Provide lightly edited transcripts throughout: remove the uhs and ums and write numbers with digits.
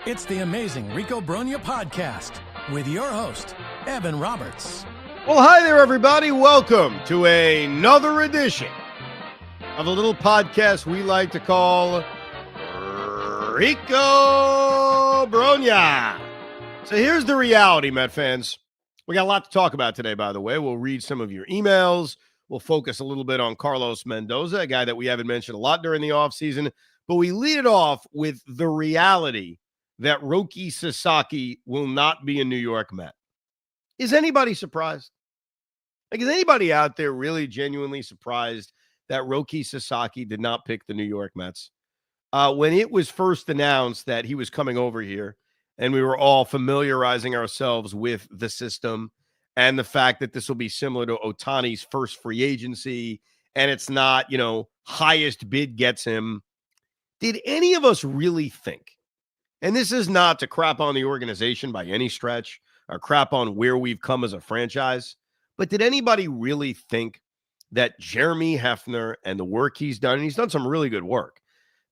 It's the amazing Rico Brogna podcast with your host, Evan Roberts. Well, hi there, everybody. Welcome to another edition of a little podcast we like to call Rico Brogna. So here's the reality, Met fans. We got a lot to talk about today, by the way. We'll read some of your emails. We'll focus a little bit on Carlos Mendoza, a guy that we haven't mentioned a lot during the offseason. But we lead it off with the reality that Roki Sasaki will not be a New York Met. Is anybody surprised? Like, is anybody out there really genuinely surprised that Roki Sasaki did not pick the New York Mets? When it was first announced that he was coming over here and we were all familiarizing ourselves with the system and the fact that this will be similar to Ohtani's first free agency and it's not, highest bid gets him, did any of us really think, and this is not to crap on the organization by any stretch or crap on where we've come as a franchise, but did anybody really think that Jeremy Hefner and the work he's done, and he's done some really good work,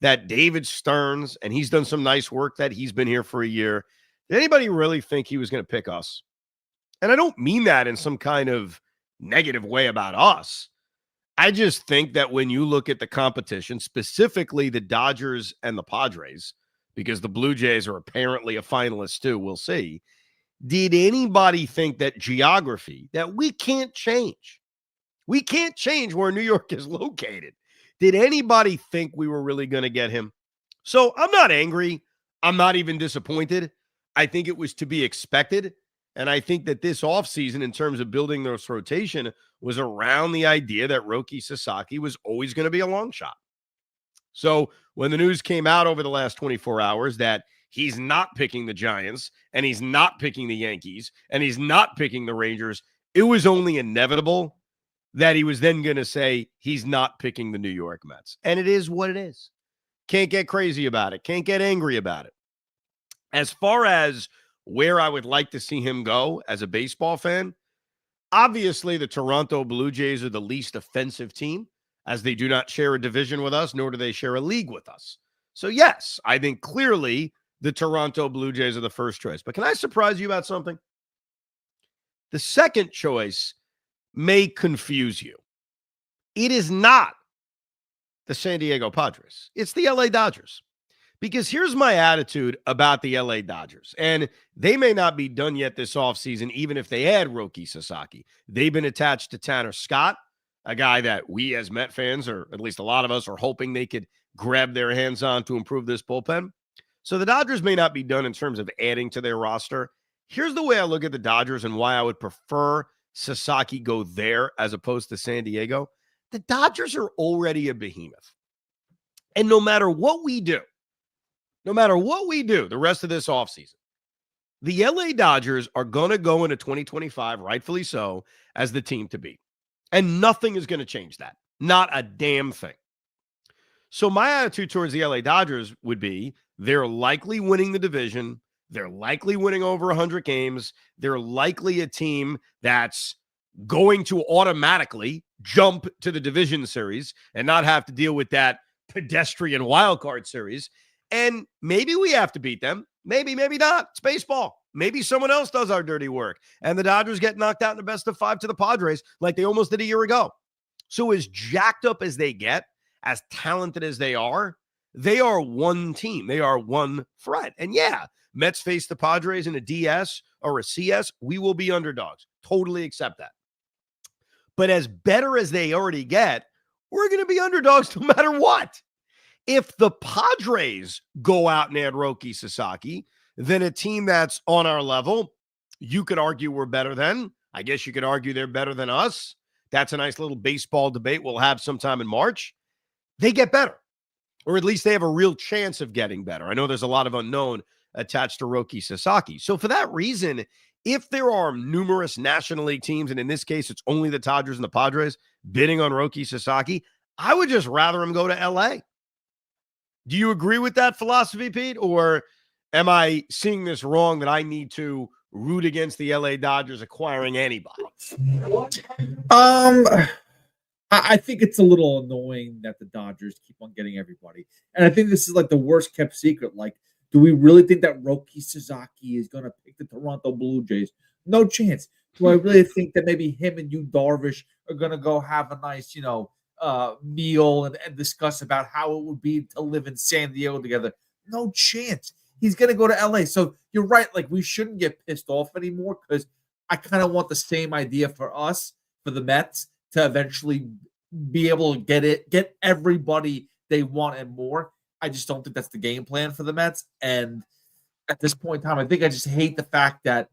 that David Stearns, and he's done some nice work that he's been here for a year, did anybody really think he was going to pick us? And I don't mean that in some kind of negative way about us. I just think that when you look at the competition, specifically the Dodgers and the Padres, because the Blue Jays are apparently a finalist too, we'll see. Did anybody think that geography, that we can't change where New York is located? Did anybody think we were really going to get him? So I'm not angry. I'm not even disappointed. I think it was to be expected. And I think that this offseason, in terms of building this rotation, was around the idea that Roki Sasaki was always going to be a long shot. So when the news came out over the last 24 hours that he's not picking the Giants and he's not picking the Yankees and he's not picking the Rangers, it was only inevitable that he was then going to say he's not picking the New York Mets. And it is what it is. Can't get crazy about it. Can't get angry about it. As far as where I would like to see him go as a baseball fan, obviously the Toronto Blue Jays are the least offensive team, as they do not share a division with us, nor do they share a league with us. So yes, I think clearly the Toronto Blue Jays are the first choice. But can I surprise you about something? The second choice may confuse you. It is not the San Diego Padres. It's the LA Dodgers. Because here's my attitude about the LA Dodgers. And they may not be done yet this offseason, even if they add Roki Sasaki. They've been attached to Tanner Scott, a guy that we as Met fans, or at least a lot of us, are hoping they could grab their hands on to improve this bullpen. So the Dodgers may not be done in terms of adding to their roster. Here's the way I look at the Dodgers and why I would prefer Sasaki go there as opposed to San Diego. The Dodgers are already a behemoth. And no matter what we do the rest of this offseason, the LA Dodgers are going to go into 2025, rightfully so, as the team to beat. And nothing is going to change that. Not a damn thing. So my attitude towards the LA Dodgers would be they're likely winning the division. They're likely winning over 100 games. They're likely a team that's going to automatically jump to the division series and not have to deal with that pedestrian wildcard series. And maybe we have to beat them. Maybe not. It's baseball. Maybe someone else does our dirty work. And the Dodgers get knocked out in the best of 5 to the Padres like they almost did a year ago. So as jacked up as they get, as talented as they are one team. They are one threat. And yeah, Mets face the Padres in a DS or a CS, we will be underdogs. Totally accept that. But as better as they already get, we're going to be underdogs no matter what. If the Padres go out and add Roki Sasaki, then a team that's on our level, you could argue we're better than. I guess you could argue they're better than us. That's a nice little baseball debate we'll have sometime in March. They get better, or at least they have a real chance of getting better. I know there's a lot of unknown attached to Roki Sasaki. So for that reason, if there are numerous National League teams, and in this case, it's only the Dodgers and the Padres bidding on Roki Sasaki, I would just rather him go to LA. Do you agree with that philosophy, Pete? Or am I seeing this wrong that I need to root against the LA Dodgers acquiring anybody? I think it's a little annoying that the Dodgers keep on getting everybody. And I think this is like the worst kept secret. Like Do we really think that Roki Sasaki is going to pick the Toronto Blue Jays? No chance. Do I really think that maybe him and Darvish are going to go have a nice, meal and discuss about how it would be to live in San Diego together? No chance. He's going to go to LA. So you're right. Like, we shouldn't get pissed off anymore, because I kind of want the same idea for us, for the Mets, to eventually be able to get everybody they want and more. I just don't think that's the game plan for the Mets. And at this point in time, I think I just hate the fact that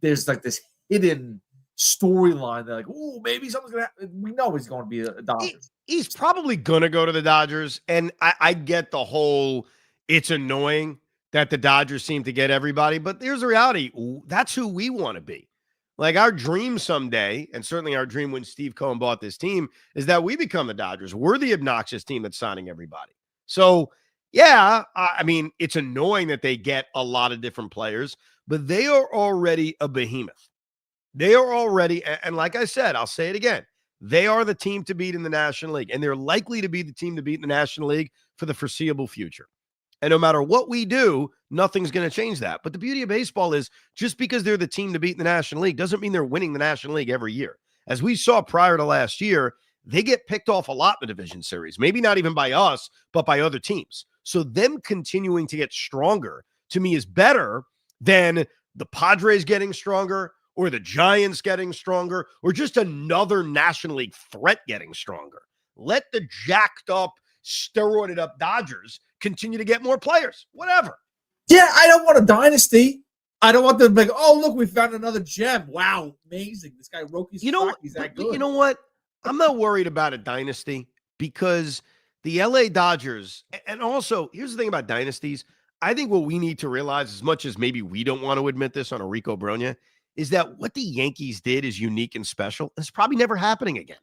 there's like this hidden storyline that, like, oh, maybe something's going to happen. We know he's going to be a Dodgers. He's probably going to go to the Dodgers. And I get the whole, it's annoying that the Dodgers seem to get everybody. But here's the reality. That's who we want to be. Like, our dream someday, and certainly our dream when Steve Cohen bought this team, is that we become the Dodgers. We're the obnoxious team that's signing everybody. So, yeah, I mean, it's annoying that they get a lot of different players, but they are already a behemoth. They are already, and like I said, I'll say it again, they are the team to beat in the National League, and they're likely to be the team to beat in the National League for the foreseeable future. And no matter what we do, nothing's going to change that. But the beauty of baseball is, just because they're the team to beat in the National League doesn't mean they're winning the National League every year. As we saw prior to last year, they get picked off a lot in the division series, maybe not even by us, but by other teams. So them continuing to get stronger, to me, is better than the Padres getting stronger, or the Giants getting stronger, or just another National League threat getting stronger. Let the jacked up, steroided up Dodgers continue to get more players, whatever. Yeah, I don't want a dynasty. I don't want them to be like, oh, look, we found another gem. Wow, amazing. This guy, Roki Sasaki, is that good. You know what? I'm not worried about a dynasty, because the LA Dodgers, and also, here's the thing about dynasties. I think what we need to realize, as much as maybe we don't want to admit this on a Rico Brogna, is that what the Yankees did is unique and special. It's probably never happening again.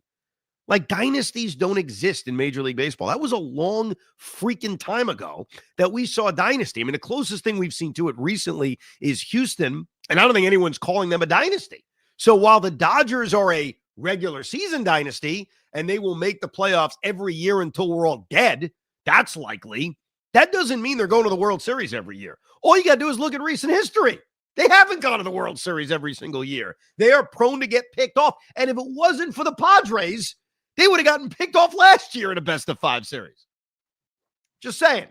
Like, dynasties don't exist in Major League Baseball. That was a long freaking time ago that we saw a dynasty. I mean, the closest thing we've seen to it recently is Houston, and I don't think anyone's calling them a dynasty. So while the Dodgers are a regular season dynasty, and they will make the playoffs every year until we're all dead, that's likely. That doesn't mean they're going to the World Series every year. All you got to do is look at recent history. They haven't gone to the World Series every single year. They are prone to get picked off. And if it wasn't for the Padres, they would have gotten picked off last year in a best-of-5 series. Just saying.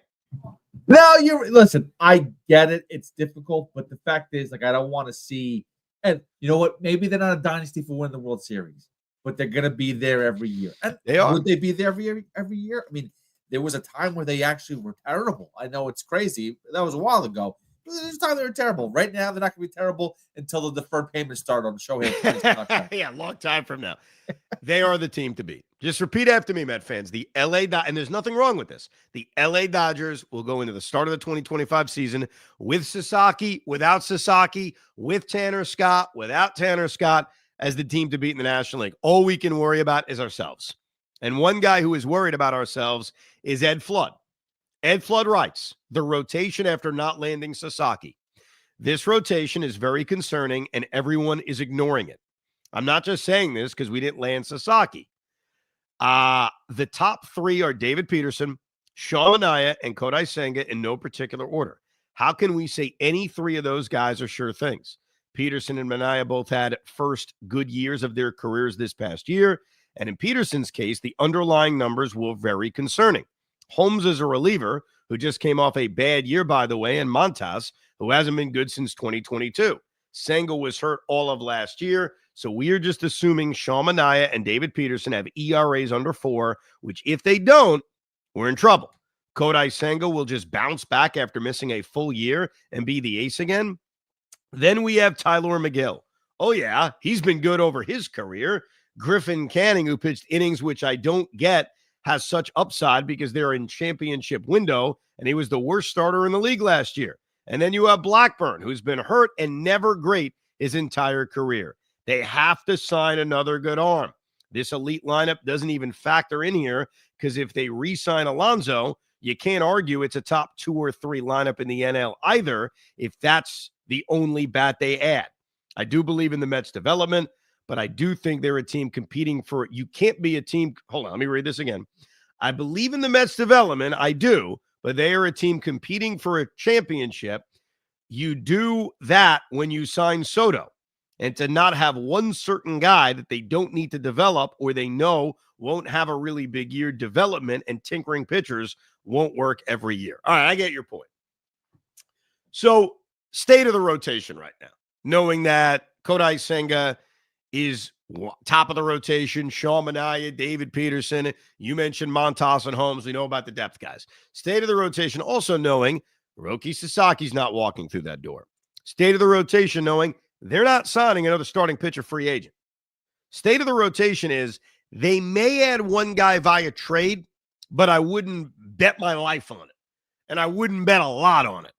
No, listen, I get it. It's difficult, but the fact is, like, I don't want to see, and you know what? Maybe they're not a dynasty for winning the World Series, but they're going to be there every year. And they are. Would they be there every year? I mean, there was a time where they actually were terrible. I know it's crazy. That was a while ago. There's a time they were terrible. Right now, they're not going to be terrible until the deferred payments start on the show. Yeah, long time from now. They are the team to beat. Just repeat after me, Met fans. The LA Dodgers, and there's nothing wrong with this. The LA Dodgers will go into the start of the 2025 season with Sasaki, without Sasaki, with Tanner Scott, without Tanner Scott, as the team to beat in the National League. All we can worry about is ourselves. And one guy who is worried about ourselves is Ed Flood. Ed Flood writes, the rotation after not landing Sasaki. This rotation is very concerning, and everyone is ignoring it. I'm not just saying this because we didn't land Sasaki. The top three are David Peterson, Sean Manaea, and Kodai Senga in no particular order. How can we say any three of those guys are sure things? Peterson and Manaea both had first good years of their careers this past year, and in Peterson's case, the underlying numbers were very concerning. Holmes is a reliever who just came off a bad year, by the way, and Montas, who hasn't been good since 2022. Senga was hurt all of last year, so we are just assuming Sean Manaea and David Peterson have ERAs under 4, which if they don't, we're in trouble. Kodai Senga will just bounce back after missing a full year and be the ace again. Then we have Tyler McGill. Oh, yeah, he's been good over his career. Griffin Canning, who pitched innings, which I don't get, has such upside because they're in championship window, and he was the worst starter in the league last year. And then you have Blackburn, who's been hurt and never great his entire career. They have to sign another good arm. This elite lineup doesn't even factor in here because if they re-sign Alonso, you can't argue it's a top 2 or 3 lineup in the NL either if that's the only bat they add. I do believe in the Mets' development, but I do think they're a team competing for – you can't be a team – hold on, let me read this again. I believe in the Mets' development, I do, but they are a team competing for a championship. You do that when you sign Soto. And to not have one certain guy that they don't need to develop or they know won't have a really big year, development and tinkering pitchers won't work every year. All right, I get your point. So, state of the rotation right now, knowing that Kodai Senga is top of the rotation, Sean Manaea, David Peterson, you mentioned Montas and Holmes. We know about the depth guys. State of the rotation, also knowing Roki Sasaki's not walking through that door. State of the rotation, knowing they're not signing another starting pitcher free agent. State of the rotation is they may add one guy via trade, but I wouldn't bet my life on it. And I wouldn't bet a lot on it.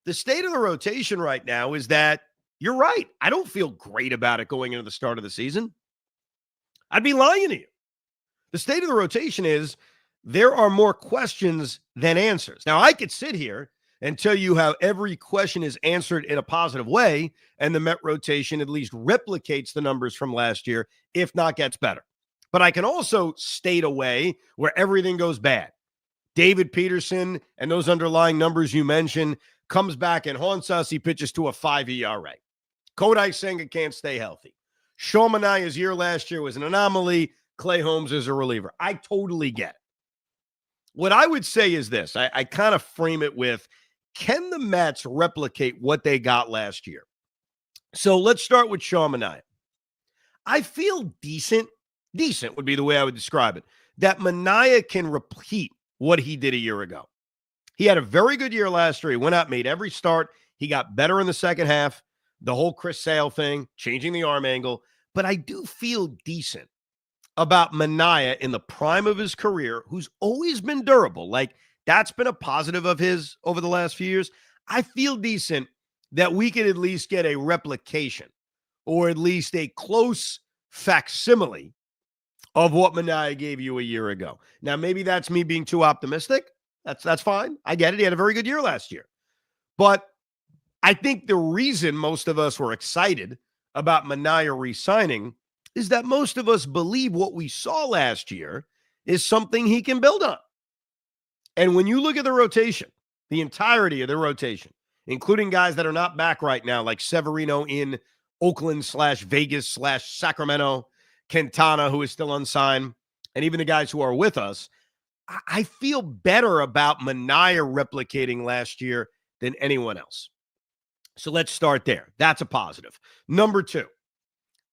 The state of the rotation right now is that you're right. I don't feel great about it going into the start of the season. I'd be lying to you. The state of the rotation is there are more questions than answers. Now, I could sit here and tell you how every question is answered in a positive way, and the Met rotation at least replicates the numbers from last year, if not gets better. But I can also state a way where everything goes bad. David Peterson and those underlying numbers you mentioned comes back and haunts us. He pitches to a 5 ERA. Kodai Senga can't stay healthy. Sean Manaea's year last year was an anomaly. Clay Holmes is a reliever. I totally get it. What I would say is this. I kind of frame it with, can the Mets replicate what they got last year? So let's start with Sean Manaea. I feel decent would be the way I would describe it, that Manaea can repeat what he did a year ago. He had a very good year last year. He went out, made every start. He got better in the second half. The whole Chris Sale thing, changing the arm angle. But I do feel decent about Manaea in the prime of his career, who's always been durable. Like, that's been a positive of his over the last few years. I feel decent that we could at least get a replication or at least a close facsimile of what Manaea gave you a year ago. Now, maybe that's me being too optimistic. That's fine. I get it. He had a very good year last year. But I think the reason most of us were excited about Manaea re-signing is that most of us believe what we saw last year is something he can build on. And when you look at the rotation, the entirety of the rotation, including guys that are not back right now, like Severino in Oakland/Vegas/Sacramento, Quintana, who is still unsigned, and even the guys who are with us, I feel better about Manaea replicating last year than anyone else. So let's start there. That's a positive. Number two,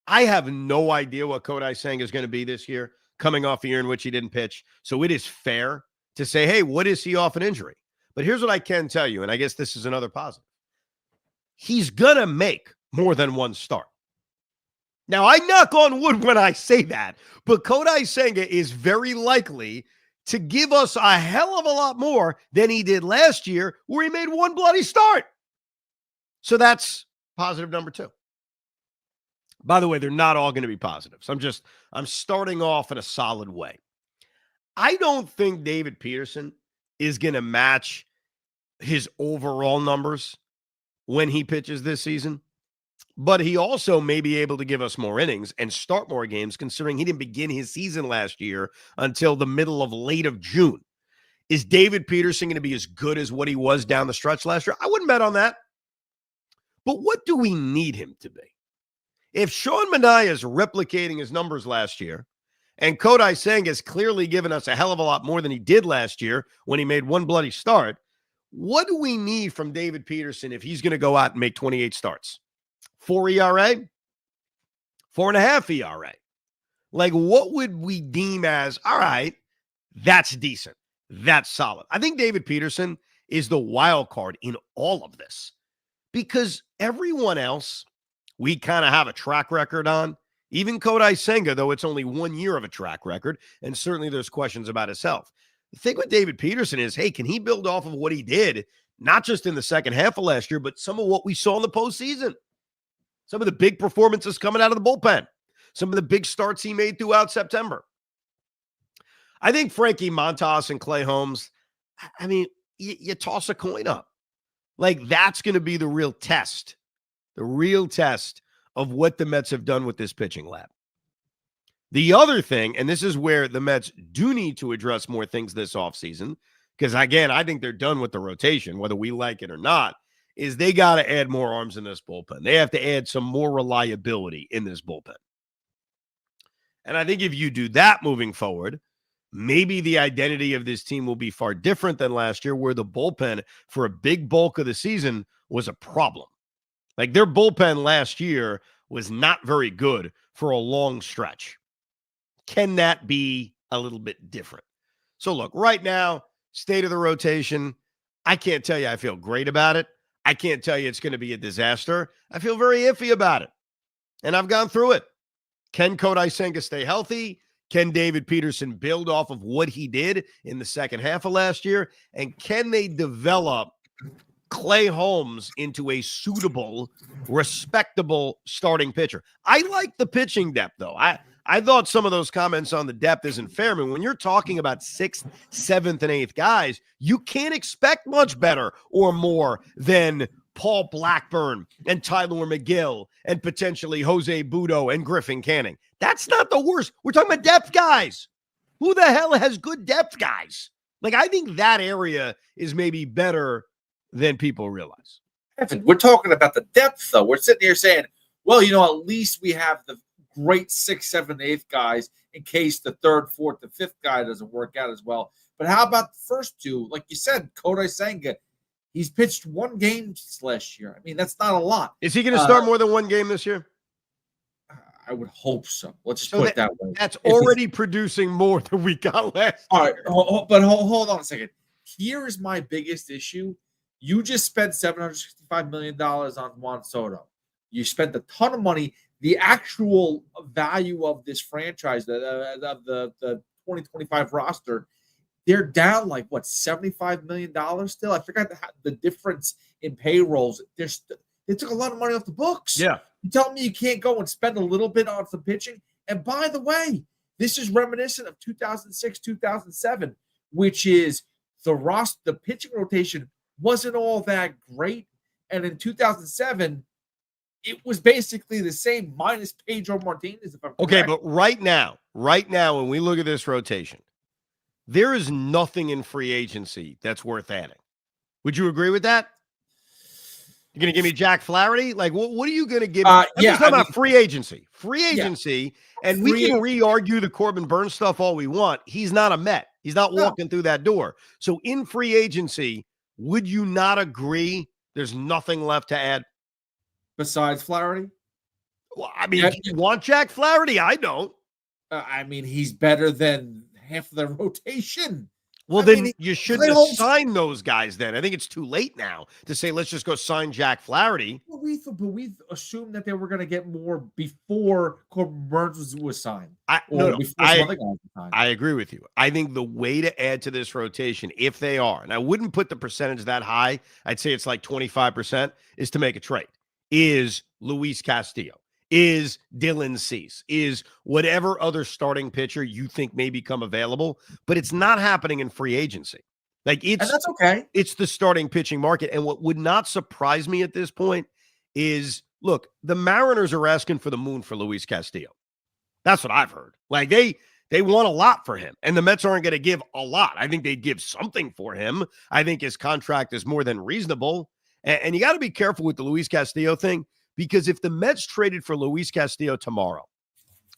I have no idea what Kodai Senga is going to be this year, coming off a year in which he didn't pitch. So it is fair to say, hey, what is he off an injury? But here's what I can tell you, and I guess this is another positive. He's going to make more than one start. Now, I knock on wood when I say that, but Kodai Senga is very likely to give us a hell of a lot more than he did last year, where he made one bloody start. So that's positive number two. By the way, they're not all going to be positives. I'm starting off in a solid way. I don't think David Peterson is going to match his overall numbers when he pitches this season, but he also may be able to give us more innings and start more games, considering he didn't begin his season last year until the late of June. Is David Peterson going to be as good as what he was down the stretch last year? I wouldn't bet on that. But what do we need him to be? If Sean Manaea is replicating his numbers last year, and Kodai Senga has clearly given us a hell of a lot more than he did last year when he made one bloody start, what do we need from David Peterson if he's going to go out and make 28 starts? 4 ERA? 4.5 ERA? Like, what would we deem as, all right, that's decent, that's solid? I think David Peterson is the wild card in all of this, because everyone else we kind of have a track record on. Even Kodai Senga, though it's only 1 year of a track record, and certainly there's questions about his health. The thing with David Peterson is, hey, can he build off of what he did, not just in the second half of last year, but some of what we saw in the postseason? Some of the big performances coming out of the bullpen. Some of the big starts he made throughout September. I think Frankie Montas and Clay Holmes, I mean, you toss a coin up. Like, that's going to be the real test of what the Mets have done with this pitching lab. The other thing, and this is where the Mets do need to address more things this offseason, because again, I think they're done with the rotation, whether we like it or not, is they got to add more arms in this bullpen. They have to add some more reliability in this bullpen. And I think if you do that moving forward, maybe the identity of this team will be far different than last year, where the bullpen for a big bulk of the season was a problem. Like their bullpen last year was not very good for a long stretch. Can that be a little bit different? So look, right now, state of the rotation, I can't tell you I feel great about it. I can't tell you it's going to be a disaster. I feel very iffy about it. And I've gone through it. Can Kodai Senga stay healthy? Can David Peterson build off of what he did in the second half of last year? And can they develop Clay Holmes into a suitable, respectable starting pitcher? I like the pitching depth, though. I thought some of those comments on the depth isn't fair. I mean, when you're talking about 6th, 7th, and 8th guys, you can't expect much better or more than Paul Blackburn and Tyler McGill and potentially Jose Budo and Griffin Canning. That's not the worst. We're talking about depth guys. Who the hell has good depth guys? Like, I think that area is maybe better than people realize. We're talking about the depth, though. We're sitting here saying, well, at least we have the great 6th, 7th, 8th guys in case the 3rd, 4th, and 5th guy doesn't work out as well. But how about the first two? Like you said, Kodai Senga, he's pitched 1 game last year. I mean, that's not a lot. Is he going to start more than 1 game this year? I would hope so. Let's just put it that way. That's already producing more than we got last all year. Right, but hold on a second. Here is my biggest issue. You just spent $765 million on Juan Soto. You spent a ton of money. The actual value of this franchise, of the 2025 roster, they're down like, what, $75 million still? I forgot the difference in payrolls. They took a lot of money off the books. Yeah. You tell me you can't go and spend a little bit on some pitching? And by the way, this is reminiscent of 2006, 2007, which is the pitching rotation wasn't all that great. And in 2007, it was basically the same minus Pedro Martinez. If I'm correct. Okay, but right now, when we look at this rotation, there is nothing in free agency that's worth adding. Would you agree with that? You're going to give me Jack Flaherty? Like, what are you going to give me? Yeah, talking about free agency. And Free we can re-argue the Corbin Burns stuff all we want. He's not a Met. He's not walking through that door. So in free agency, would you not agree there's nothing left to add? Besides Flaherty? Well, I mean, you want Jack Flaherty? I don't. I mean, he's better than half of the rotation. Well, then you shouldn't have signed those guys then. I think it's too late now to say, let's just go sign Jack Flaherty. But we assumed that they were going to get more before Corbin Burns was signed. I agree with you. I think the way to add to this rotation, if they are, and I wouldn't put the percentage that high, I'd say it's like 25%, is to make a trade, is Luis Castillo, is Dylan Cease, is whatever other starting pitcher you think may become available, but it's not happening in free agency. And that's okay. It's the starting pitching market. And what would not surprise me at this point is, look, the Mariners are asking for the moon for Luis Castillo. That's what I've heard. Like they want a lot for him, and the Mets aren't going to give a lot. I think they'd give something for him. I think his contract is more than reasonable. And you got to be careful with the Luis Castillo thing, because if the Mets traded for Luis Castillo tomorrow,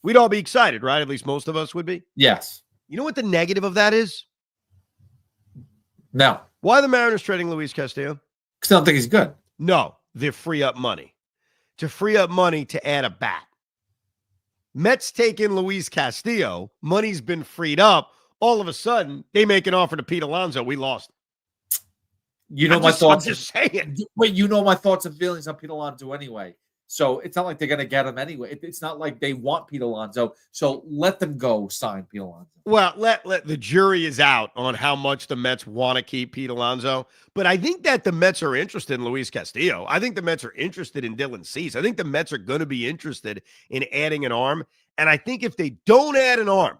we'd all be excited, right? At least most of us would be. Yes. You know what the negative of that is? No. Why are the Mariners trading Luis Castillo? Because I don't think he's good. No, they free up money. To free up money to add a bat. Mets take in Luis Castillo. Money's been freed up. All of a sudden, they make an offer to Pete Alonso. We lost. You know my thoughts. I'm just saying. Wait, you know my thoughts and feelings on Pete Alonso anyway. So it's not like they're going to get him anyway. It's not like they want Pete Alonso. So let them go sign Pete Alonso. Well, let the jury is out on how much the Mets want to keep Pete Alonso. But I think that the Mets are interested in Luis Castillo. I think the Mets are interested in Dylan Cease. I think the Mets are going to be interested in adding an arm. And I think if they don't add an arm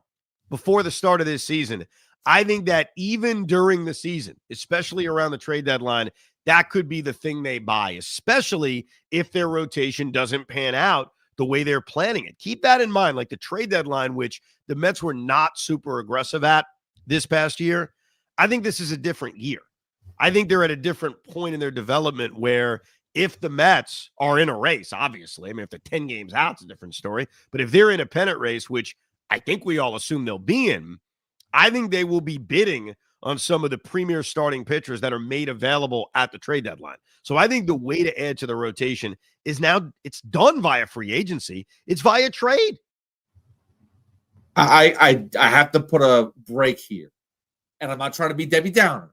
before the start of this season, I think that even during the season, especially around the trade deadline, that could be the thing they buy, especially if their rotation doesn't pan out the way they're planning it. Keep that in mind, like the trade deadline, which the Mets were not super aggressive at this past year. I think this is a different year. I think they're at a different point in their development where if the Mets are in a race, obviously, I mean, if they're 10 games out, it's a different story. But if they're in a pennant race, which I think we all assume they'll be in, I think they will be bidding on some of the premier starting pitchers that are made available at the trade deadline. So I think the way to add to the rotation is now it's done via free agency. It's via trade. I have to put a break here. And I'm not trying to be Debbie Downer.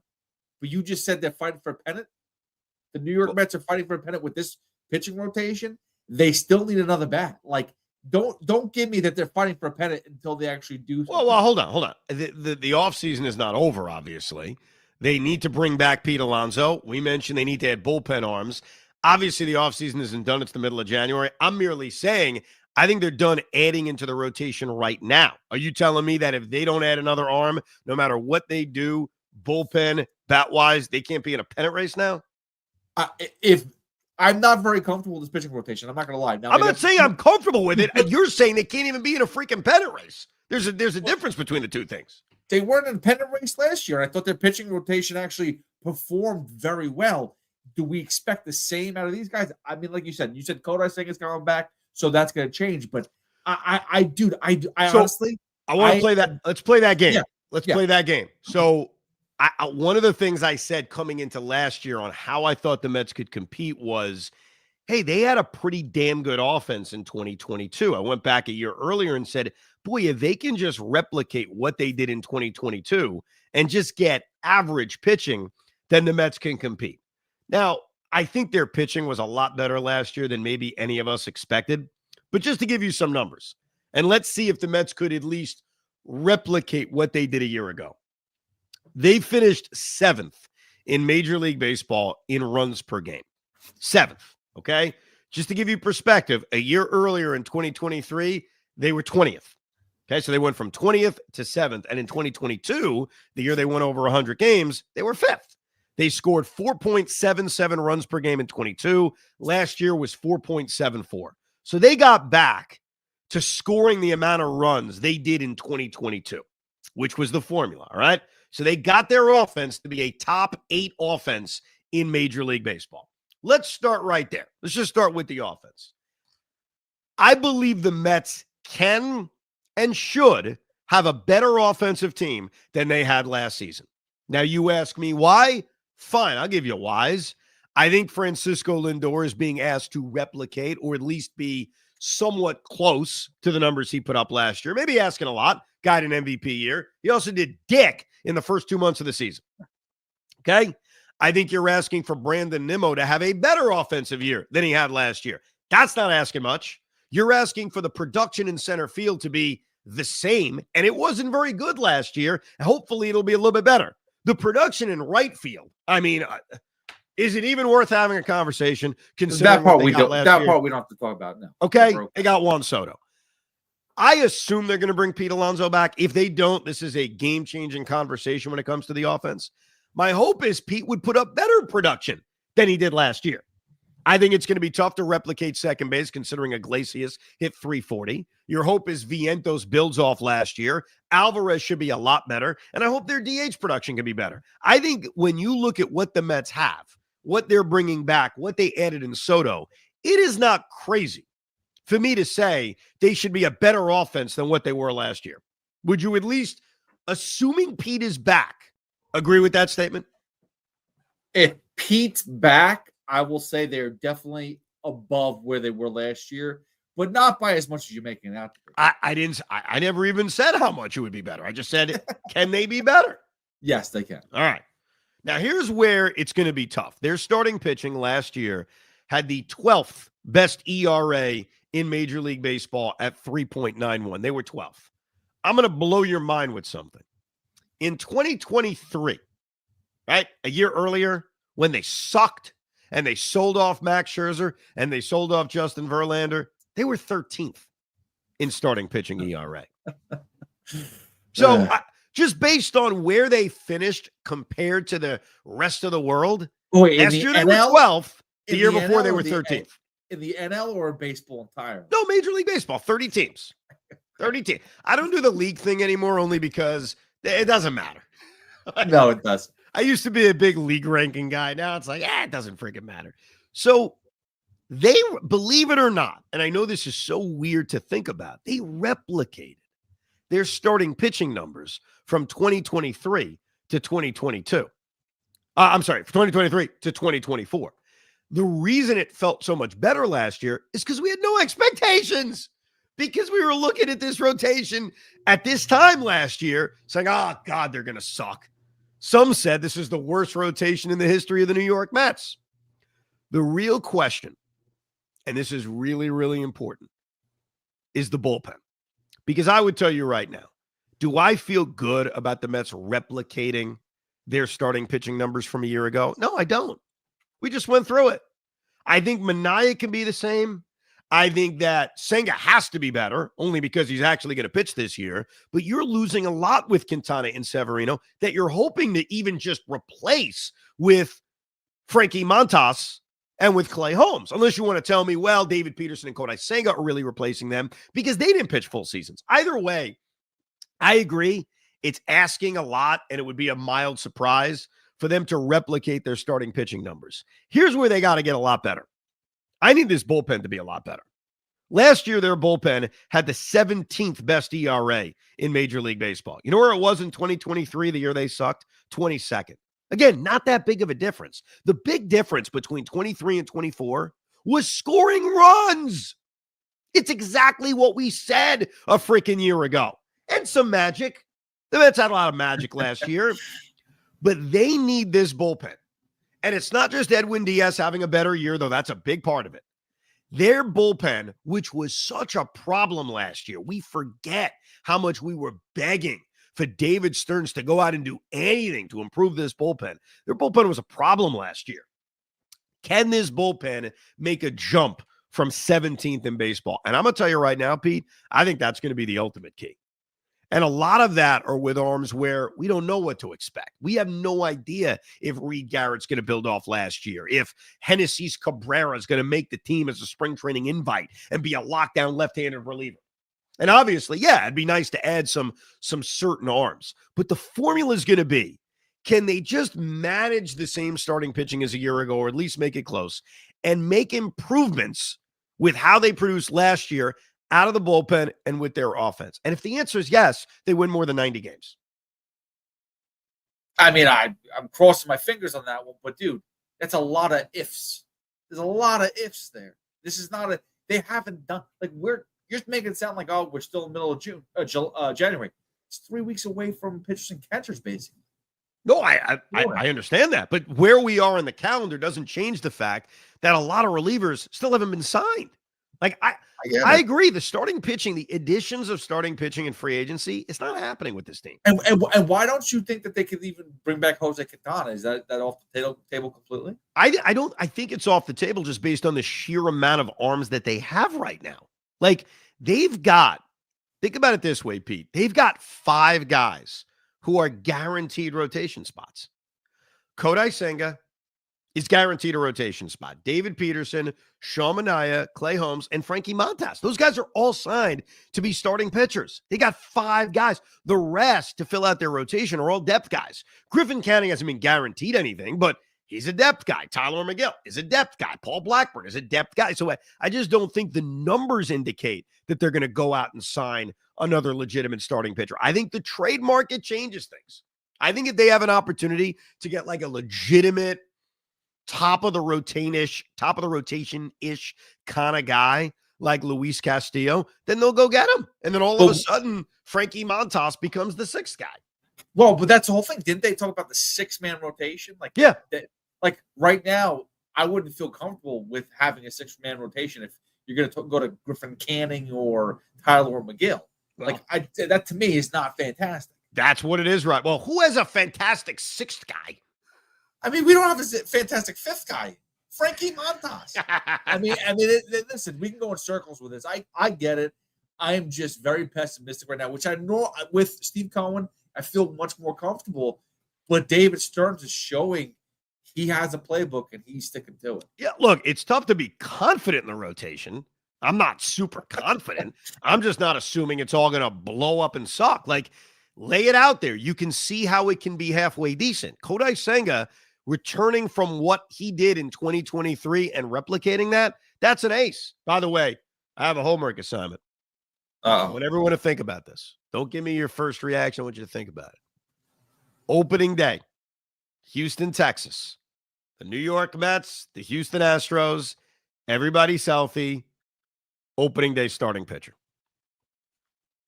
But you just said they're fighting for a pennant. The New York Mets are fighting for a pennant with this pitching rotation. They still need another bat. Like, don't give me that they're fighting for a pennant until they actually do. Well, hold on. The offseason is not over, obviously. They need to bring back Pete Alonso. We mentioned they need to add bullpen arms. Obviously, the offseason isn't done. It's the middle of January. I'm merely saying I think they're done adding into the rotation right now. Are you telling me that if they don't add another arm, no matter what they do, bullpen, bat-wise, they can't be in a pennant race now? If I'm not very comfortable with this pitching rotation, I'm not going to lie. Now, I'm not saying I'm comfortable with it. You're saying they can't even be in a freaking pennant race. There's a difference between the two things. They weren't in a pennant race last year. I thought their pitching rotation actually performed very well. Do we expect the same out of these guys? I mean, like you said Kodai Senga is coming back, so that's going to change. But I honestly, I want to play that. Let's play that game. Yeah, Let's play that game. So one of the things I said coming into last year on how I thought the Mets could compete was, hey, they had a pretty damn good offense in 2022. I went back a year earlier and said, boy, if they can just replicate what they did in 2022 and just get average pitching, then the Mets can compete. Now, I think their pitching was a lot better last year than maybe any of us expected. But just to give you some numbers, and let's see if the Mets could at least replicate what they did a year ago. They finished 7th in Major League Baseball in runs per game. 7th, okay? Just to give you perspective, a year earlier in 2023, they were 20th. Okay, so they went from 20th to 7th. And in 2022, the year they won over 100 games, they were 5th. They scored 4.77 runs per game in 22. Last year was 4.74. So they got back to scoring the amount of runs they did in 2022, which was the formula, all right? So they got their offense to be a top 8 offense in Major League Baseball. Let's start right there. Let's just start with the offense. I believe the Mets can and should have a better offensive team than they had last season. Now, you ask me why? Fine, I'll give you whys. I think Francisco Lindor is being asked to replicate or at least be somewhat close to the numbers he put up last year. Maybe asking a lot. Got an MVP year. He also did dick in the first 2 months of the season. Okay? I think you're asking for Brandon Nimmo to have a better offensive year than he had last year. That's not asking much. You're asking for the production in center field to be the same, and it wasn't very good last year. Hopefully, it'll be a little bit better. The production in right field, I mean, is it even worth having a conversation? Considering that part we don't have to talk about now. Okay, they got Juan Soto. I assume they're going to bring Pete Alonso back. If they don't, this is a game-changing conversation when it comes to the offense. My hope is Pete would put up better production than he did last year. I think it's going to be tough to replicate second base considering Iglesias hit 340. Your hope is Vientos builds off last year. Alvarez should be a lot better, and I hope their DH production can be better. I think when you look at what the Mets have, what they're bringing back, what they added in Soto, it is not crazy for me to say they should be a better offense than what they were last year. Would you at least, assuming Pete is back, agree with that statement? If Pete's back, I will say they're definitely above where they were last year, but not by as much as you're making it out to be. I never even said how much it would be better. I just said, can they be better? Yes, they can. All right. Now, here's where it's going to be tough. Their starting pitching last year had the 12th best ERA in Major League Baseball at 3.91. They were 12th. I'm going to blow your mind with something. In 2023, right, a year earlier, when they sucked and they sold off Max Scherzer and they sold off Justin Verlander, they were 13th in starting pitching ERA. So just based on where they finished compared to the rest of the world, last year they were 12th. The year before they were 13th. In the NL or baseball entirely? No, Major League Baseball, 30 teams. 30 teams. I don't do the league thing anymore only because it doesn't matter. No, it doesn't. I used to be a big league ranking guy. Now it's like, it doesn't freaking matter. So they, believe it or not, and I know this is so weird to think about, they replicated their starting pitching numbers from 2023 to 2022. I'm sorry, from 2023 to 2024. The reason it felt so much better last year is because we had no expectations, because we were looking at this rotation at this time last year saying, oh, God, they're going to suck. Some said this is the worst rotation in the history of the New York Mets. The real question, and this is really, really important, is the bullpen. Because I would tell you right now, do I feel good about the Mets replicating their starting pitching numbers from a year ago? No, I don't. We just went through it. I think Minaya can be the same. I think that Senga has to be better, only because he's actually going to pitch this year. But you're losing a lot with Quintana and Severino that you're hoping to even just replace with Frankie Montas and with Clay Holmes. Unless you want to tell me, well, David Peterson and Kodai Senga are really replacing them because they didn't pitch full seasons. Either way, I agree. It's asking a lot, and it would be a mild surprise for them to replicate their starting pitching numbers. Here's where they got to get a lot better. I need this bullpen to be a lot better. Last year, their bullpen had the 17th best ERA in Major League Baseball. You know where it was in 2023, the year they sucked? 22nd. Again, not that big of a difference. The big difference between 23 and 24 was scoring runs. It's exactly what we said a freaking year ago. And some magic. The Mets had a lot of magic last year, but they need this bullpen. And it's not just Edwin Diaz having a better year, though that's a big part of it. Their bullpen, which was such a problem last year, we forget how much we were begging for David Stearns to go out and do anything to improve this bullpen. Their bullpen was a problem last year. Can this bullpen make a jump from 17th in baseball? And I'm going to tell you right now, Pete, I think that's going to be the ultimate key. And a lot of that are with arms where we don't know what to expect. We have no idea if Reed Garrett's going to build off last year, if Hennessy's Cabrera is going to make the team as a spring training invite and be a lockdown left-handed reliever. And obviously, yeah, it'd be nice to add some certain arms. But the formula is going to be, can they just manage the same starting pitching as a year ago, or at least make it close, and make improvements with how they produced last year out of the bullpen and with their offense? And if the answer is yes, they win more than 90 games. I mean, I'm crossing my fingers on that one, but dude, that's a lot of ifs. There's a lot of ifs there. This is not they haven't done, like, you're just making it sound like, oh, we're still in the middle of January. It's 3 weeks away from pitchers and catchers, basically. No, I understand that. But where we are in the calendar doesn't change the fact that a lot of relievers still haven't been signed. Like, I agree. The starting pitching, the additions of starting pitching and free agency, it's not happening with this team. And why don't you think that they could even bring back Jose Quintana? Is that off the table completely? I don't. I think it's off the table just based on the sheer amount of arms that they have right now. Like, they've got, think about it this way, Pete. They've got 5 guys who are guaranteed rotation spots. Kodai Senga is guaranteed a rotation spot. David Peterson, Sean Manaea, Clay Holmes, and Frankie Montas. Those guys are all signed to be starting pitchers. They got 5 guys. The rest to fill out their rotation are all depth guys. Griffin Canning hasn't been guaranteed anything, but he's a depth guy. Tyler McGill is a depth guy. Paul Blackburn is a depth guy. So I just don't think the numbers indicate that they're going to go out and sign another legitimate starting pitcher. I think the trade market changes things. I think if they have an opportunity to get like a legitimate top of the rotation-ish kind of guy like Luis Castillo, then they'll go get him. And then all of a sudden, Frankie Montas becomes the 6th guy. Well, but that's the whole thing. Didn't they talk about the 6-man rotation? Like, yeah. Like right now, I wouldn't feel comfortable with having a 6-man rotation if you're going to go to Griffin Canning or Tyler or McGill. Well, like, that to me is not fantastic. That's what it is, right? Well, who has a fantastic 6th guy? I mean, we don't have a fantastic 5th guy, Frankie Montas. I mean, listen, we can go in circles with this. I get it. I am just very pessimistic right now, which I know with Steve Cohen, I feel much more comfortable. But David Stearns is showing he has a playbook and he's sticking to it. Yeah, look, it's tough to be confident in the rotation. I'm not super confident. I'm just not assuming it's all going to blow up and suck. Like, Lay it out there. You can see how it can be halfway decent. Kodai Senga returning from what he did in 2023 and replicating that, that's an ace. By the way, I have a homework assignment. I want everyone to think about this. Don't give me your first reaction. I want you to think about it. Opening day, Houston, Texas. The New York Mets, the Houston Astros, everybody's healthy. Opening day starting pitcher.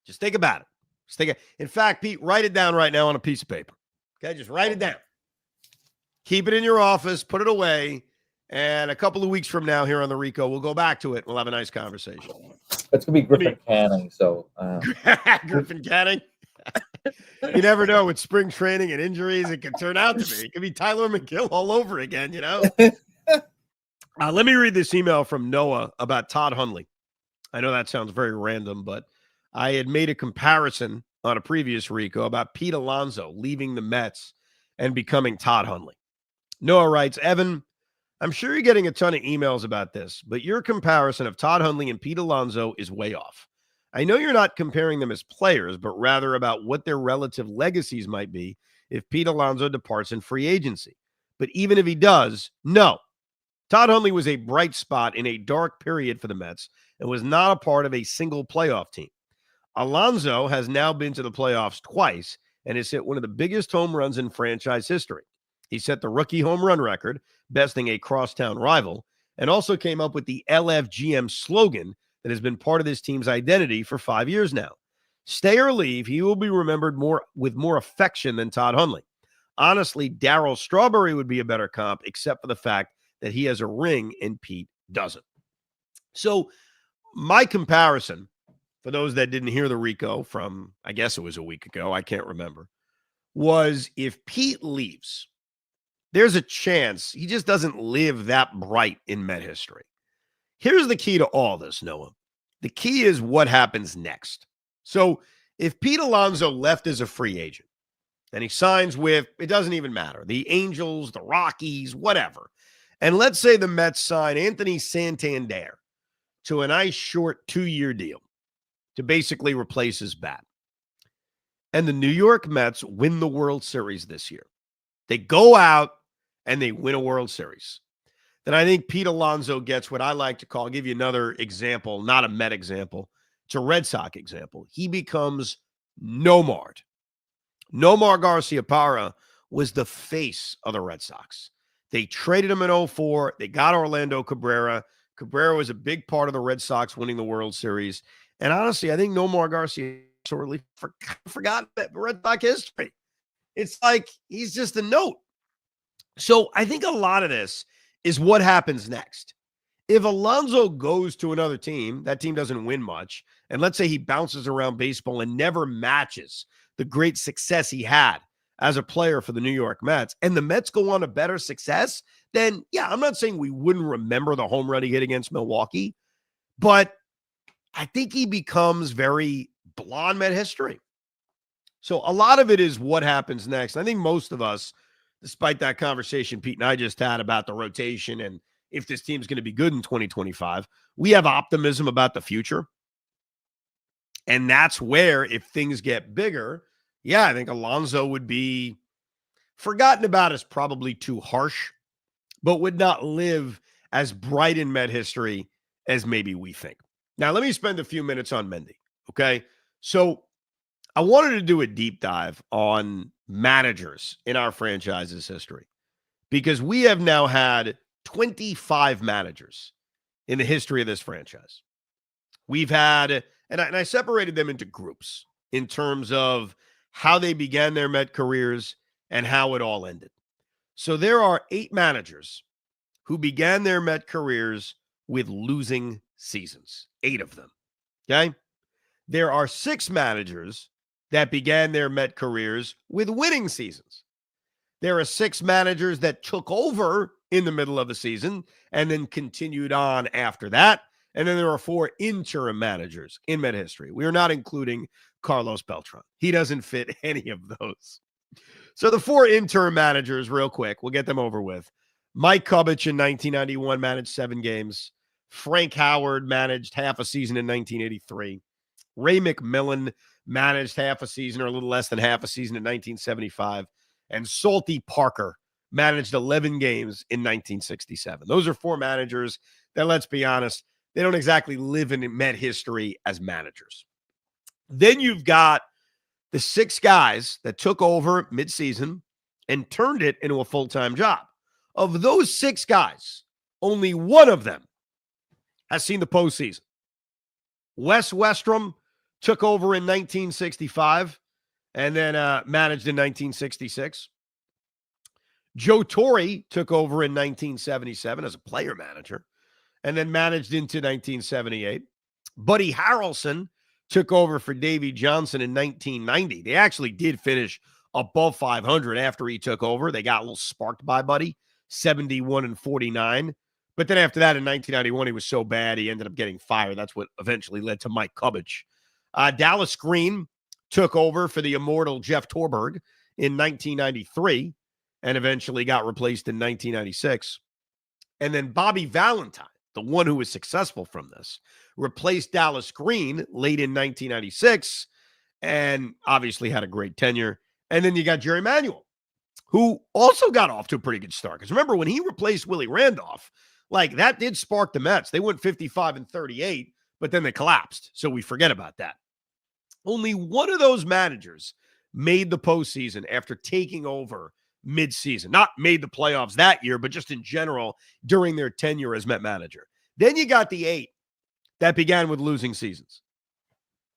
Just think about it. In fact, Pete, write it down right now on a piece of paper. Okay, just write it down. Keep it in your office, put it away, and a couple of weeks from now here on the Rico, we'll go back to it. We'll have a nice conversation. That's going to be Griffin Canning. So Griffin Canning? You never know with spring training and injuries, it could turn out to be. It could be Tyler McGill all over again, Let me read this email from Noah about Todd Hundley. I know that sounds very random, but I had made a comparison on a previous Rico about Pete Alonso leaving the Mets and becoming Todd Hundley. Noah writes, Evan, I'm sure you're getting a ton of emails about this, but your comparison of Todd Hundley and Pete Alonso is way off. I know you're not comparing them as players, but rather about what their relative legacies might be if Pete Alonso departs in free agency. But even if he does, no. Todd Hundley was a bright spot in a dark period for the Mets and was not a part of a single playoff team. Alonso has now been to the playoffs twice and has hit one of the biggest home runs in franchise history. He set the rookie home run record, besting a crosstown rival, and also came up with the LFGM slogan that has been part of this team's identity for 5 years now. Stay or leave, he will be remembered with more affection than Todd Hundley. Honestly, Darryl Strawberry would be a better comp, except for the fact that he has a ring and Pete doesn't. So my comparison, for those that didn't hear the Rico from, I guess it was a week ago, I can't remember, was if Pete leaves, there's a chance he just doesn't live that bright in Met history. Here's the key to all this, Noah. The key is what happens next. So if Pete Alonso left as a free agent and he signs with, it doesn't even matter, the Angels, the Rockies, whatever, and let's say the Mets sign Anthony Santander to a nice short 2-year deal to basically replace his bat, and the New York Mets win the World Series this year, they go out and they win a World Series, then I think Pete Alonso gets what I like to call, I'll give you another example, not a Met example, it's a Red Sox example. He becomes Nomar. Nomar Garciaparra was the face of the Red Sox. They traded him in 2004. They got Orlando Cabrera. Cabrera was a big part of the Red Sox winning the World Series. And honestly, I think Nomar Garcia really forgot that Red Sox history. It's like he's just a note. So I think a lot of this is what happens next. If Alonso goes to another team, that team doesn't win much, and let's say he bounces around baseball and never matches the great success he had as a player for the New York Mets, and the Mets go on a better success, then, yeah, I'm not saying we wouldn't remember the home run he hit against Milwaukee, but I think he becomes very blonde Met history. So a lot of it is what happens next. I think most of us, despite that conversation Pete and I just had about the rotation and if this team's going to be good in 2025, we have optimism about the future. And that's where, if things get bigger, yeah, I think Alonso would be forgotten about as probably too harsh, but would not live as bright in Met history as maybe we think. Now, let me spend a few minutes on Mendy, okay? So I wanted to do a deep dive on managers in our franchise's history because we have now had 25 managers in the history of this franchise. We've had, and I separated them into groups in terms of how they began their Met careers and how it all ended. So there are 8 managers who began their Met careers with losing seasons, 8 of them, okay? There are 6 managers that began their Met careers with winning seasons. There are 6 managers that took over in the middle of the season and then continued on after that. And then there are 4 interim managers in Met history. We are not including Carlos Beltran. He doesn't fit any of those. So the 4 interim managers, real quick, we'll get them over with. Mike Kubich in 1991 managed 7 games. Frank Howard managed half a season in 1983. Ray McMillan managed half a season or a little less than half a season in 1975. And Salty Parker managed 11 games in 1967. Those are 4 managers that, let's be honest, they don't exactly live in Met history as managers. Then you've got the 6 guys that took over midseason and turned it into a full-time job. Of those 6 guys, only one of them has seen the postseason. Wes Westrom took over in 1965 and then managed in 1966. Joe Torre took over in 1977 as a player manager and then managed into 1978. Buddy Harrelson took over for Davey Johnson in 1990. They actually did finish above 500 after he took over. They got a little sparked by Buddy, 71-49. But then after that, in 1991, he was so bad, he ended up getting fired. That's what eventually led to Mike Kubich. Dallas Green took over for the immortal Jeff Torberg in 1993 and eventually got replaced in 1996. And then Bobby Valentine, the one who was successful from this, replaced Dallas Green late in 1996 and obviously had a great tenure. And then you got Jerry Manuel, who also got off to a pretty good start. Because remember, when he replaced Willie Randolph, like that did spark the Mets. They went 55-38, but then they collapsed. So we forget about that. Only one of those managers made the postseason after taking over midseason. Not made the playoffs that year, but just in general during their tenure as Met manager. Then you got the 8 that began with losing seasons.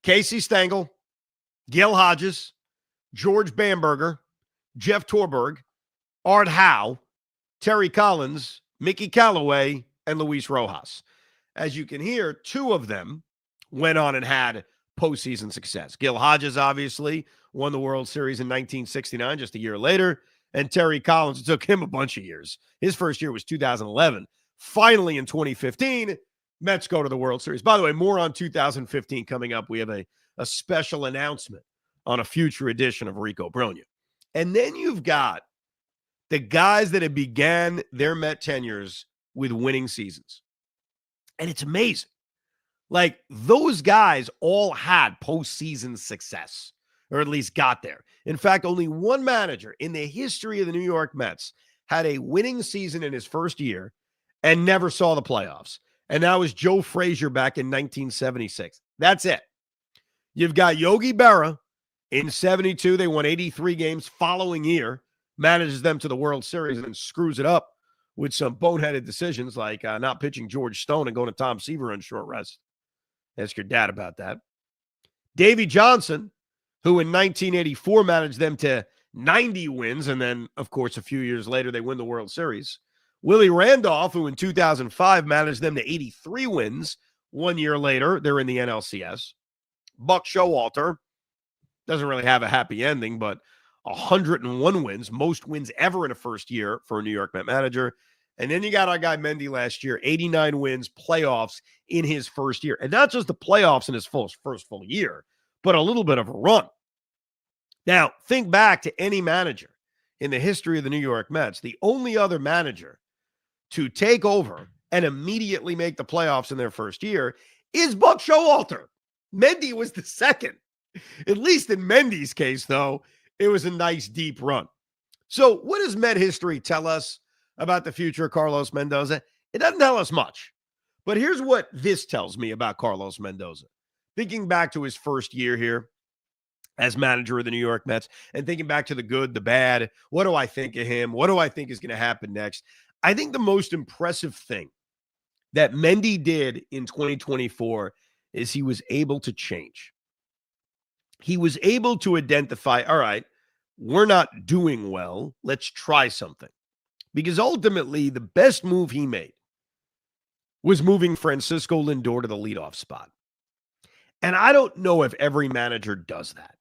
Casey Stengel, Gil Hodges, George Bamberger, Jeff Torberg, Art Howe, Terry Collins, Mickey Callaway, and Luis Rojas. As you can hear, 2 of them went on and had postseason success. Gil Hodges, obviously, won the World Series in 1969, just a year later. And Terry Collins, it took him a bunch of years. His first year was 2011. Finally, in 2015, Mets go to the World Series. By the way, more on 2015 coming up. We have a special announcement on a future edition of Rico Brogna. And then you've got the guys that have began their Met tenures with winning seasons. And it's amazing. Like, those guys all had postseason success, or at least got there. In fact, only one manager in the history of the New York Mets had a winning season in his first year and never saw the playoffs. And that was Joe Frazier back in 1976. That's it. You've got Yogi Berra in 72. They won 83 games following year, manages them to the World Series, and then screws it up with some boneheaded decisions like not pitching George Stone and going to Tom Seaver on short rest. Ask your dad about that. Davey Johnson, who in 1984 managed them to 90 wins, and then, of course, a few years later, they win the World Series. Willie Randolph, who in 2005 managed them to 83 wins. 1 year later, they're in the NLCS. Buck Showalter doesn't really have a happy ending, but 101 wins, most wins ever in a first year for a New York Met manager. And then you got our guy Mendy last year, 89 wins, playoffs in his first year. And not just the playoffs in his first full year, but a little bit of a run. Now, think back to any manager in the history of the New York Mets. The only other manager to take over and immediately make the playoffs in their first year is Buck Showalter. Mendy was the second. At least in Mendy's case, though, it was a nice deep run. So what does Met history tell us about the future of Carlos Mendoza? It doesn't tell us much. But here's what this tells me about Carlos Mendoza. Thinking back to his first year here as manager of the New York Mets and thinking back to the good, the bad, what do I think of him? What do I think is going to happen next? I think the most impressive thing that Mendy did in 2024 is he was able to change. He was able to identify, all right, we're not doing well. Let's try something. Because ultimately, the best move he made was moving Francisco Lindor to the leadoff spot. And I don't know if every manager does that.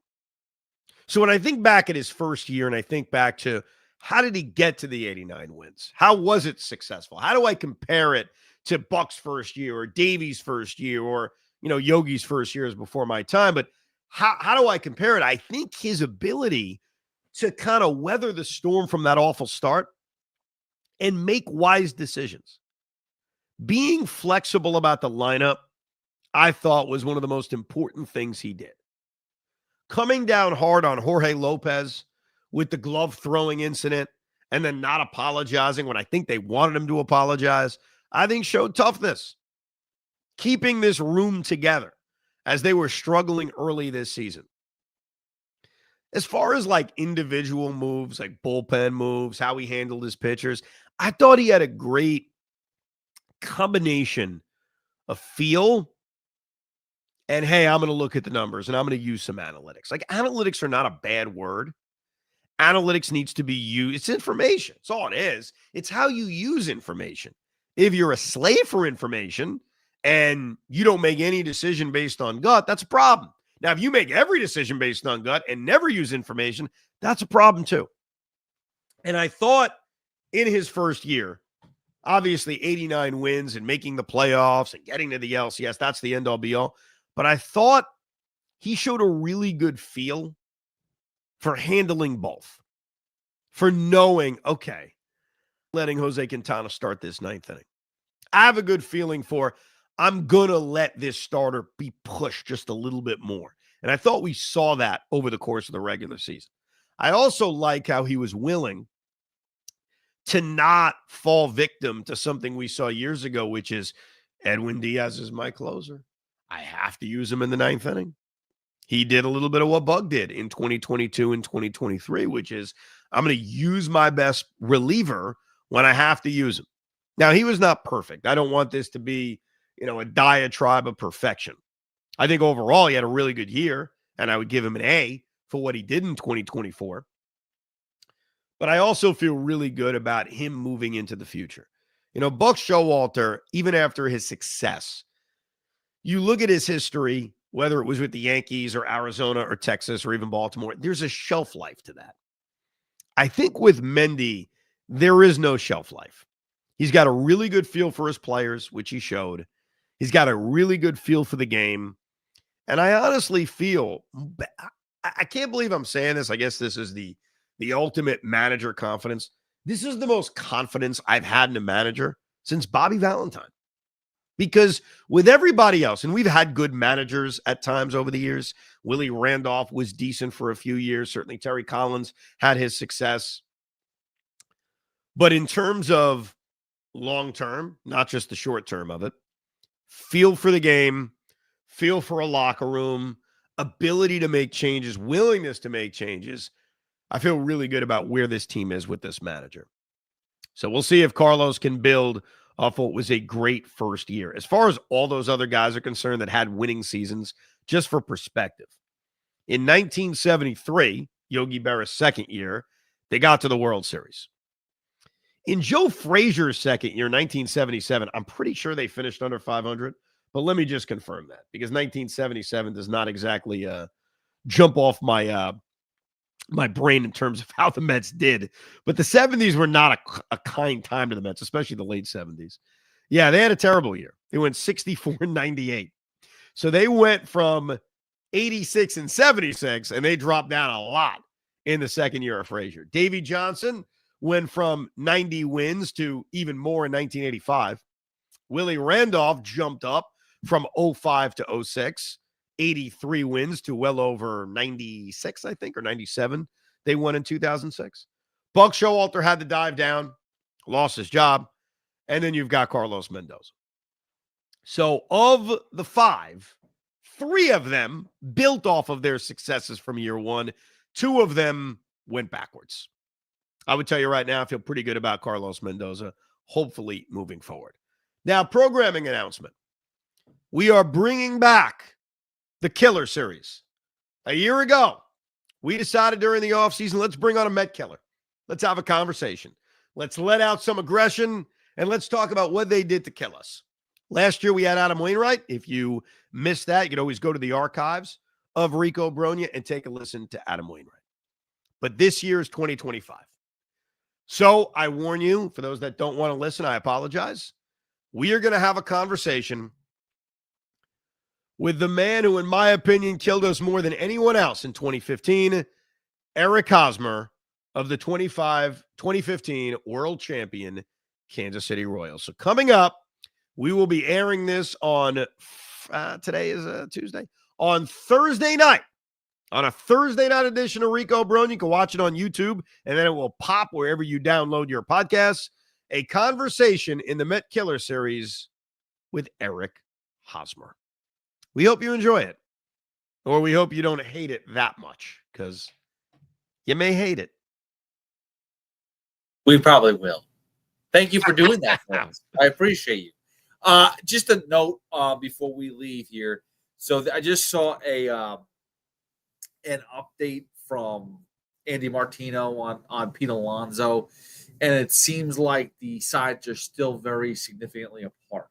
So when I think back at his first year and I think back to how did he get to the 89 wins? How was it successful? How do I compare it to Buck's first year or Davey's first year or, Yogi's first year is before my time? But how do I compare it? I think his ability to kind of weather the storm from that awful start and make wise decisions. Being flexible about the lineup, I thought was one of the most important things he did. coming down hard on Jorge Lopez with the glove throwing incident and then not apologizing when I think they wanted him to apologize, I think showed toughness. Keeping this room together as they were struggling early this season. As far as like individual moves, like bullpen moves, how he handled his pitchers, I thought he had a great combination of feel and, hey, I'm going to look at the numbers and I'm going to use some analytics. Like, analytics are not a bad word. Analytics needs to be used. It's information. It's all it is. It's how you use information. If you're a slave for information and you don't make any decision based on gut, that's a problem. Now, if you make every decision based on gut and never use information, that's a problem too. And I thought in his first year, obviously 89 wins and making the playoffs and getting to the LCS, that's the end all be all. But I thought he showed a really good feel for handling both, for knowing, okay, letting Jose Quintana start this ninth inning. I have a good feeling for, I'm going to let this starter be pushed just a little bit more. And I thought we saw that over the course of the regular season. I also like how he was willing to not fall victim to something we saw years ago, which is Edwin Diaz is my closer. I have to use him in the ninth inning. He did a little bit of what Bug did in 2022 and 2023, which is I'm going to use my best reliever when I have to use him. Now, he was not perfect. I don't want this to be, a diatribe of perfection. I think overall he had a really good year, and I would give him an A for what he did in 2024. But I also feel really good about him moving into the future. Buck Showalter, even after his success, you look at his history, whether it was with the Yankees or Arizona or Texas or even Baltimore, there's a shelf life to that. I think with Mendy, there is no shelf life. He's got a really good feel for his players, which he showed. He's got a really good feel for the game. And I honestly feel, I can't believe I'm saying this. I guess this is the ultimate manager confidence. This is the most confidence I've had in a manager since Bobby Valentine. Because with everybody else, and we've had good managers at times over the years. Willie Randolph was decent for a few years. Certainly Terry Collins had his success. But in terms of long-term, not just the short term of it, feel for the game, feel for a locker room, ability to make changes, willingness to make changes, I feel really good about where this team is with this manager. So we'll see if Carlos can build off what was a great first year. As far as all those other guys are concerned that had winning seasons, just for perspective, in 1973, Yogi Berra's second year, they got to the World Series. In Joe Frazier's second year, 1977, I'm pretty sure they finished under 500, but let me just confirm that because 1977 does not exactly jump off my my brain in terms of how the Mets did. But the 70s were not a kind time to the Mets, especially the late 70s. Yeah, they had a terrible year. They went 64-98. So they went from 86 and 76, and they dropped down a lot in the second year of Frazier. Davey Johnson went from 90 wins to even more in 1985. Willie Randolph jumped up from 05 to 06. 83 wins to well over 96, I think, or 97. They won in 2006. Buck Showalter had to dive down, lost his job, and then you've got Carlos Mendoza. So of the five, three of them built off of their successes from year one. Two of them went backwards. I would tell you right now, I feel pretty good about Carlos Mendoza, hopefully moving forward. Now, programming announcement. We are bringing back the Killer Series. A year ago, we decided during the offseason, let's bring on a Met killer. Let's have a conversation. Let's let out some aggression, and let's talk about what they did to kill us. Last year, we had Adam Wainwright. If you missed that, you could always go to the archives of Rico Brogna and take a listen to Adam Wainwright. But this year is 2025. So I warn you, for those that don't want to listen, I apologize. We are going to have a conversation with the man who, in my opinion, killed us more than anyone else in 2015, Eric Hosmer of the 2015 world champion Kansas City Royals. So coming up, we will be airing this on, today is Tuesday, on Thursday night. on a Thursday night edition of Rico Brogna. You can watch it on YouTube, and then it will pop wherever you download your podcasts. A conversation in the Met Killer series with Eric Hosmer. We hope you enjoy it, or we hope you don't hate it that much, because you may hate it. We probably will. Thank you for doing that for us. I appreciate you. Just a note before we leave here. So I just saw an update from Andy Martino on Pete Alonso, and it seems like the sides are still very significantly apart.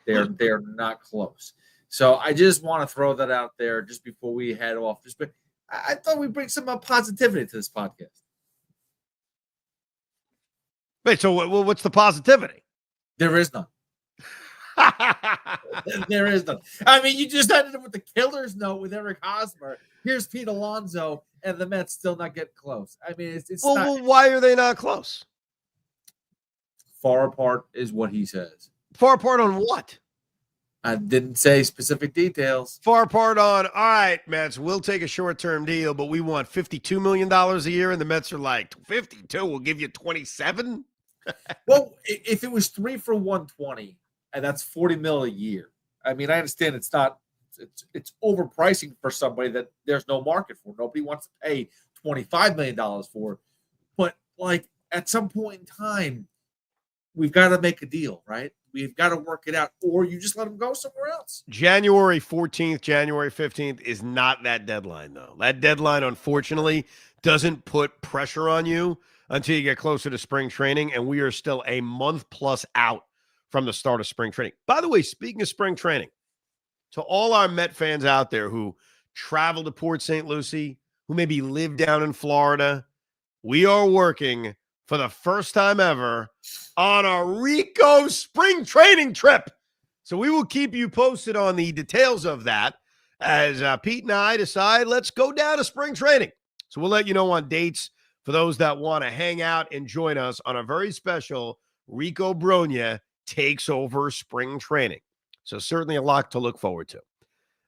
They're not close. So I just want to throw that out there just before we head off. I thought we'd bring some positivity to this podcast. Wait, so what's the positivity? There is none. There is none. I mean, you just ended up with the killer's note with Eric Hosmer. Here's Pete Alonso, and the Mets still not getting close. I mean, it's well, why are they not close? Far apart is what he says. Far apart on what? I didn't say specific details. Far apart on, all right, Mets, we'll take a short-term deal, but we want $52 million a year, and the Mets are like, 52, we'll give you 27? Well, if it was 3 for 120, and that's $40 million a year. I mean, I understand it's overpricing for somebody that there's no market for. Nobody wants to pay $25 million for. But like at some point in time, we've got to make a deal, right? We've got to work it out, or you just let them go somewhere else. January 14th, January 15th is not that deadline, though. That deadline, unfortunately, doesn't put pressure on you until you get closer to spring training, and we are still a month plus out from the start of spring training. By the way, speaking of spring training, to all our Met fans out there who travel to Port St. Lucie, who maybe live down in Florida, we are working for the first time ever on a Rico spring training trip. So we will keep you posted on the details of that as Pete and I decide, let's go down to spring training. So we'll let you know on dates for those that want to hang out and join us on a very special Rico Brogna takes over spring training. So certainly a lot to look forward to.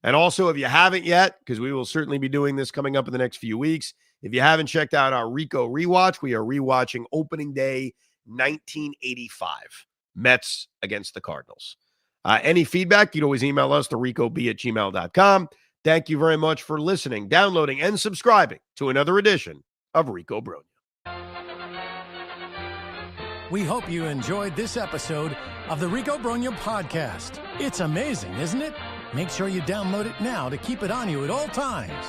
And also, if you haven't yet, because we will certainly be doing this coming up in the next few weeks, if you haven't checked out our Rico Rewatch, we are rewatching opening day 1985, Mets against the Cardinals. Any feedback, you'd always email us to ricob@gmail.com. Thank you very much for listening, downloading, and subscribing to another edition of Rico Brogna. We hope you enjoyed this episode of the Rico Brogna podcast. It's amazing, isn't it? Make sure you download it now to keep it on you at all times.